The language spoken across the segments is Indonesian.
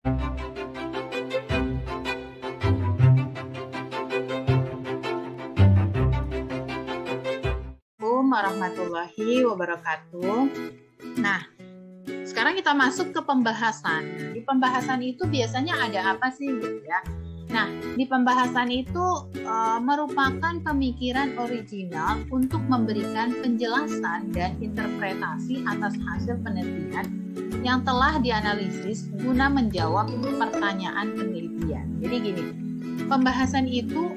Assalamualaikum warahmatullahi wabarakatuh. Nah, sekarang kita masuk ke pembahasan. Di pembahasan itu biasanya ada apa sih gitu ya? Nah, di pembahasan itu merupakan pemikiran original untuk memberikan penjelasan dan interpretasi atas hasil penelitian yang telah dianalisis guna menjawab pertanyaan penelitian. Jadi gini, pembahasan itu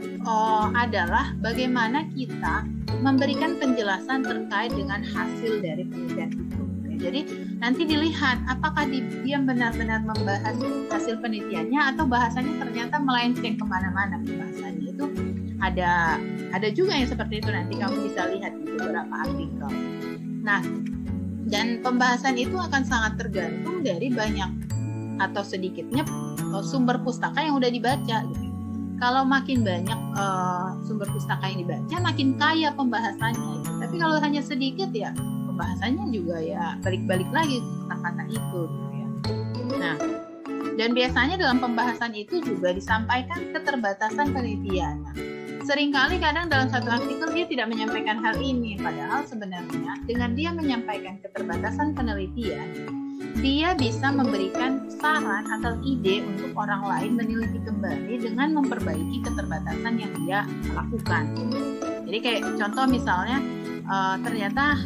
adalah bagaimana kita memberikan penjelasan terkait dengan hasil dari penelitian itu. Jadi nanti dilihat apakah dia benar-benar membahas hasil penelitiannya atau bahasanya ternyata melenceng kemana-mana. Pembahasannya itu ada juga yang seperti itu, nanti kamu bisa lihat di beberapa artikel. Nah, dan pembahasan itu akan sangat tergantung dari banyak atau sedikitnya sumber pustaka yang udah dibaca gitu. Kalau makin banyak sumber pustaka yang dibaca, makin kaya pembahasannya. Tapi kalau hanya sedikit ya pembahasannya juga ya balik-balik lagi kata-kata itu gitu ya. Nah, dan biasanya dalam pembahasan itu juga disampaikan keterbatasan penelitian. Nah, seringkali kadang dalam satu artikel dia tidak menyampaikan hal ini, padahal sebenarnya dengan dia menyampaikan keterbatasan penelitian, dia bisa memberikan saran atau ide untuk orang lain meneliti kembali dengan memperbaiki keterbatasan yang dia lakukan. Jadi kayak contoh misalnya ternyata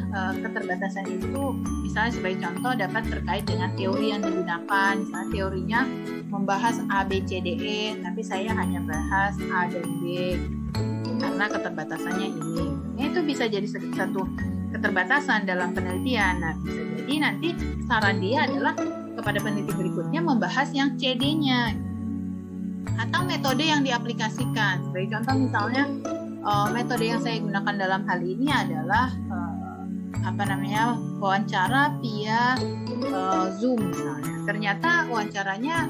keterbatasan itu misalnya sebagai contoh dapat terkait dengan teori yang digunakan. Misalnya teorinya membahas A, B, C, D, E, tapi saya hanya bahas A dan B karena keterbatasannya ini. Itu bisa jadi satu keterbatasan dalam penelitian. Nah, bisa jadi nanti saran dia adalah kepada peneliti berikutnya membahas yang CD-nya atau metode yang diaplikasikan. Sebagai contoh misalnya metode yang saya gunakan dalam hal ini adalah wawancara via Zoom misalnya. Ternyata wawancaranya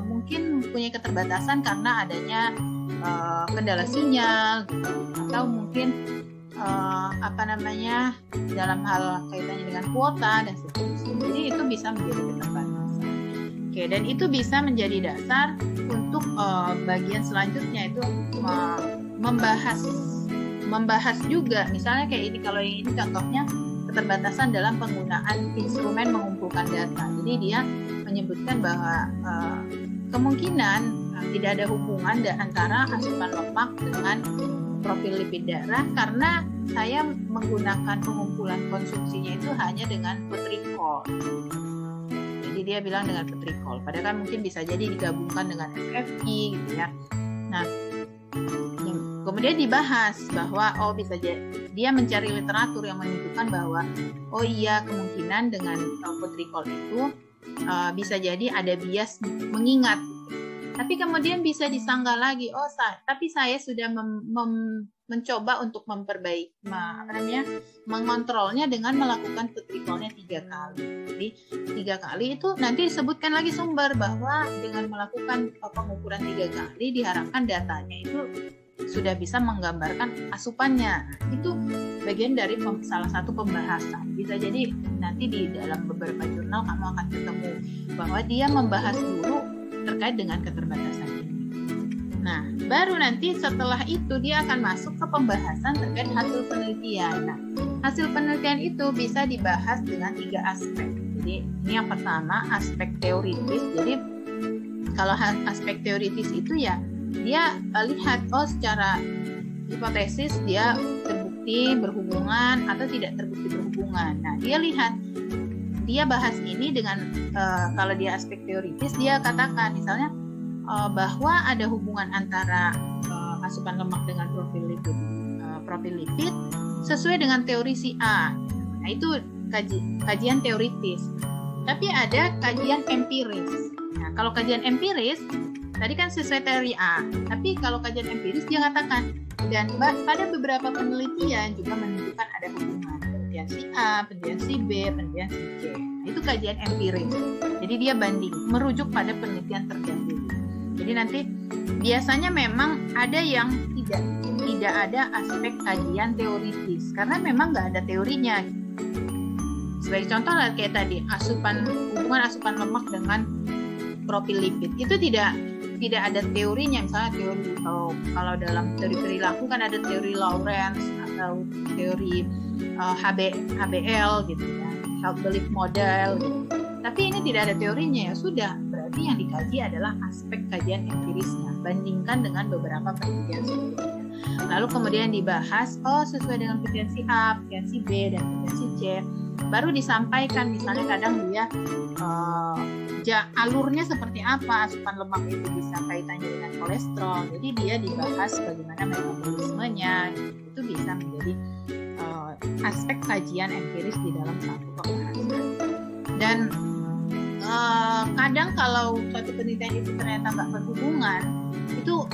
mungkin punya keterbatasan karena adanya kendala sinyal atau mungkin dalam hal kaitannya dengan kuota dan seterusnya. Jadi itu bisa menjadi keterbatasan. Oke, dan itu bisa menjadi dasar untuk bagian selanjutnya itu membahas juga misalnya kayak ini, kalau ini contohnya keterbatasan dalam penggunaan instrumen mengumpulkan data. Jadi dia menyebutkan bahwa kemungkinan tidak ada hubungan antara asupan lemak dengan profil lipid darah karena saya menggunakan pengumpulan konsumsinya itu hanya dengan petrikol. Jadi dia bilang dengan petrikol, padahal kan mungkin bisa jadi digabungkan dengan FFI gitu ya. Nah, kemudian dibahas bahwa bisa jadi dia mencari literatur yang menunjukkan bahwa kemungkinan dengan petrikol itu bisa jadi ada bias mengingat. Tapi kemudian bisa disanggah lagi, tapi saya sudah mencoba untuk mengontrolnya dengan melakukan petrikolnya 3 kali. Jadi 3 kali itu nanti disebutkan lagi sumber bahwa dengan melakukan pengukuran 3 kali diharapkan datanya itu sudah bisa menggambarkan asupannya. Itu bagian dari salah satu pembahasan. Bisa jadi nanti di dalam beberapa jurnal kamu akan ketemu bahwa dia membahas dulu terkait dengan keterbatasan ini. Nah, baru nanti setelah itu dia akan masuk ke pembahasan terkait hasil penelitian. Nah, hasil penelitian itu bisa dibahas dengan 3 aspek. Jadi ini yang pertama aspek teoritis. Jadi kalau aspek teoritis itu ya dia lihat secara hipotesis dia terbukti berhubungan atau tidak terbukti berhubungan. Nah, dia bahas ini dengan kalau dia aspek teoritis dia katakan misalnya bahwa ada hubungan antara asupan lemak dengan profil lipid sesuai dengan teori si A. Nah, itu kajian teoritis. Tapi ada kajian empiris. Nah, kalau kajian empiris tadi kan sesuai teori A. Tapi kalau kajian empiris dia katakan dan pada beberapa penelitian juga menunjukkan ada hubungan penelitian si A, penelitian si B, penelitian si C. Nah, itu kajian empiris. Jadi dia banding, merujuk pada penelitian terdahulu. Jadi nanti biasanya memang ada yang tidak ada aspek kajian teoritis karena memang nggak ada teorinya. Sebagai contoh lah kayak tadi hubungan asupan lemak dengan profil lipid. Itu tidak ada teorinya. Misalnya teori kalau dalam teori perilaku kan ada teori Lawrence atau teori HBL gitu ya, self belief model gitu. Tapi ini tidak ada teorinya, ya sudah, berarti yang dikaji adalah aspek kajian empirisnya, bandingkan dengan beberapa penelitian sebelumnya. Lalu kemudian dibahas, sesuai dengan potensi A, potensi B, dan potensi C, baru disampaikan. Misalnya kadang dia alurnya seperti apa, asupan lemak itu bisa kaitannya dengan kolesterol, jadi dia dibahas bagaimana metabolismenya, itu bisa menjadi aspek kajian empiris di dalam satu pembahasan. Dan kadang kalau suatu penelitian itu ternyata nggak berhubungan, itu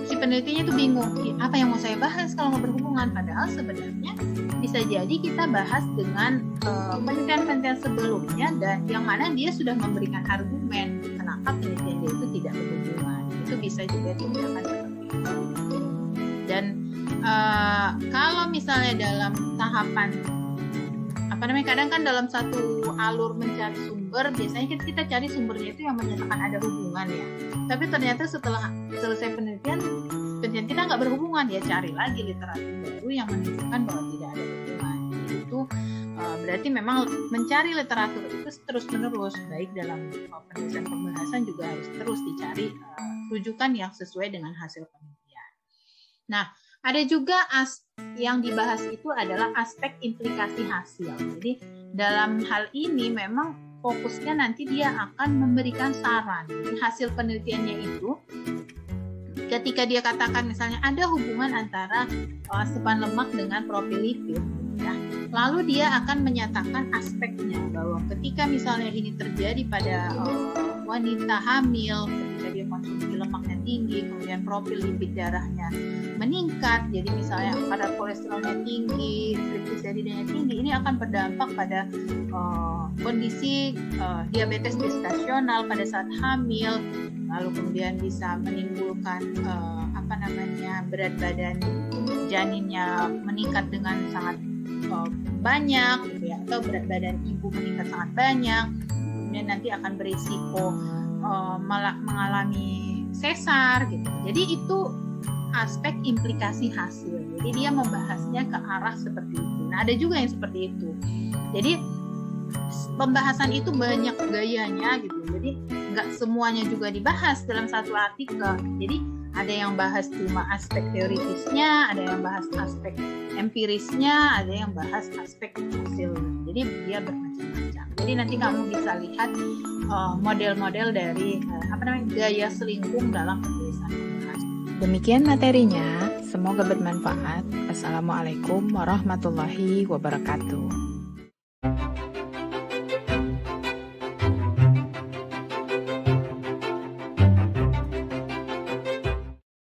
si penelitinya itu bingung, apa yang mau saya bahas kalau nggak berhubungan, padahal sebenarnya bisa jadi kita bahas dengan penelitian-penelitian sebelumnya dan yang mana dia sudah memberikan argumen kenapa penelitian dia itu tidak berhubungan. Itu bisa juga tindakan seperti itu. Dan kalau misalnya dalam tahapan kadang kan dalam satu alur mencari sumber, biasanya kita cari sumbernya itu yang menyatakan ada hubungan ya. Tapi ternyata setelah selesai penelitian kita nggak berhubungan, ya cari lagi literatur baru yang menunjukkan bahwa tidak ada hubungan. Itu berarti memang mencari literatur itu terus-menerus, baik dalam penulisan pembahasan juga harus terus dicari rujukan yang sesuai dengan hasil penelitian. Nah, ada juga yang dibahas itu adalah aspek implikasi hasil. Jadi dalam hal ini memang fokusnya nanti dia akan memberikan saran. Jadi hasil penelitiannya itu ketika dia katakan misalnya ada hubungan antara asupan lemak dengan profil lipid, ya, lalu dia akan menyatakan aspeknya bahwa ketika misalnya ini terjadi pada wanita hamil, ketika dia konsumsi lemaknya tinggi, kemudian profil lipid darahnya meningkat, jadi misalnya kadar kolesterolnya tinggi, trigliseridanya tinggi, ini akan berdampak pada kondisi diabetes gestasional pada saat hamil, lalu kemudian bisa menimbulkan berat badan janinnya meningkat dengan sangat banyak, gitu ya, atau berat badan ibu meningkat sangat banyak, kemudian nanti akan berisiko mengalami sesar, gitu. Jadi itu aspek implikasi hasil. Jadi dia membahasnya ke arah seperti itu. Nah, ada juga yang seperti itu. Jadi pembahasan itu banyak gayanya gitu. Jadi nggak semuanya juga dibahas dalam satu artikel. Jadi ada yang bahas cuma aspek teoritisnya, ada yang bahas aspek empirisnya, ada yang bahas aspek hasil. Jadi dia bermacam-macam. Jadi nanti kamu bisa lihat model-model dari gaya selingkung dalam penulisan pembahasan. Demikian materinya, semoga bermanfaat. Assalamualaikum warahmatullahi wabarakatuh.